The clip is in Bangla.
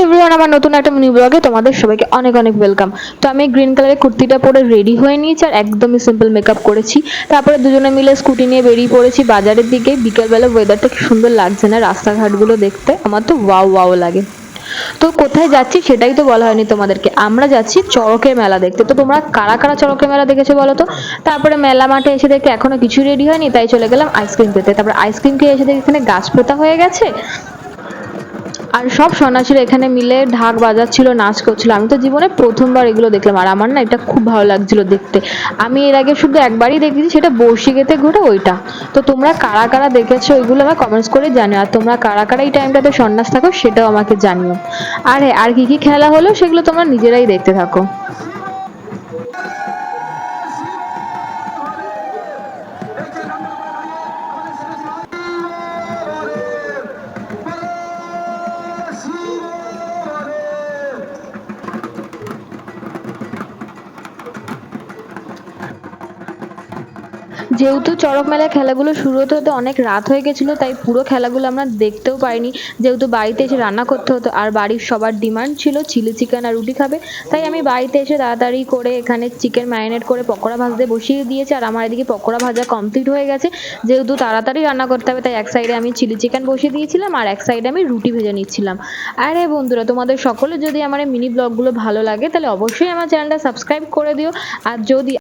এভরিওয়ান, আমার নতুন একটা মিনি ব্লগে তোমাদের সবাইকে অনেক অনেক ওয়েলকাম। তো আমি গ্রিন কালারের কুর্তিটা পরে রেডি হয়ে নিয়েছি আর একদমই সিম্পল মেকআপ করেছি। তারপরে দুজনে মিলে স্কুটি নিয়ে বেরিয়ে পড়েছি বাজারের দিকে। বিকেলবেলা ওয়েদারটা কি সুন্দর লাগছে না রাস্তাঘাটগুলো দেখতে, আমার তো ওয়াও ওয়াও লাগে। তো কোথায় যাচ্ছি সেটাই তো বলা হয়নি তোমাদেরকে, আমরা যাচ্ছি চড়কের মেলা দেখতে। তো তোমরা কারা কারা চড়কের মেলা দেখেছো বলো তো? তারপরে মেলা মাঠে এসে দেখে এখনো কিছু রেডি হয়নি, তাই চলে গেলাম আইসক্রিম খেতে। তারপরে আইসক্রিম খেয়ে এসে দেখে এখানে গাছ পোতা হয়ে গেছে আর সব সন্ন্যাসীরা এখানে মিলে ঢাক বাজাচ্ছিল, নাচ করছিল। আমি তো জীবনে প্রথমবার এগুলো দেখলাম আর আমার না এটা খুব ভালো লাগছিল দেখতে। আমি এর আগে শুধু একবারই দেখেছি, সেটা বর্ষিকেতে ঘুরে ওইটা। তো তোমরা কারা কারা দেখেছো ওইগুলো আমার কমেন্টস করে জানিও, আর তোমরা কারা কারা এই টাইমটাতে সন্ন্যাস থাকো সেটাও আমাকে জানিও। আর হ্যাঁ, আর কি কি খেলা হলো সেগুলো তোমরা নিজেরাই দেখতে থাকো। যেহেতু চড়ক মেলায় খেলাগুলো শুরু হতে হতে অনেক রাত হয়ে গেছিলো, তাই পুরো খেলাগুলো আমরা দেখতেও পাইনি। যেহেতু বাড়িতে এসে রান্না করতে হতো আর বাড়ির সবার ডিমান্ড ছিল চিলি চিকেন আর রুটি খাবে, তাই আমি বাড়িতে এসে তাড়াতাড়ি করে এখানে চিকেন ম্যারিনেট করে পকোড়া ভাজতে বসিয়ে দিয়েছি। আর আমার এদিকে পকোড়া ভাজা কমপ্লিট হয়ে গেছে। যেহেতু তাড়াতাড়ি রান্না করতে হবে, তাই এক সাইডে আমি চিলি চিকেন বসিয়ে দিয়েছিলাম আর এক সাইডে আমি রুটি ভেজে নিচ্ছিলাম। আরে বন্ধুরা, তোমাদের সকলে যদি আমার এই মিনি ব্লগগুলো ভালো লাগে তাহলে অবশ্যই আমার চ্যানেলটা সাবস্ক্রাইব করে দিও। আর যদি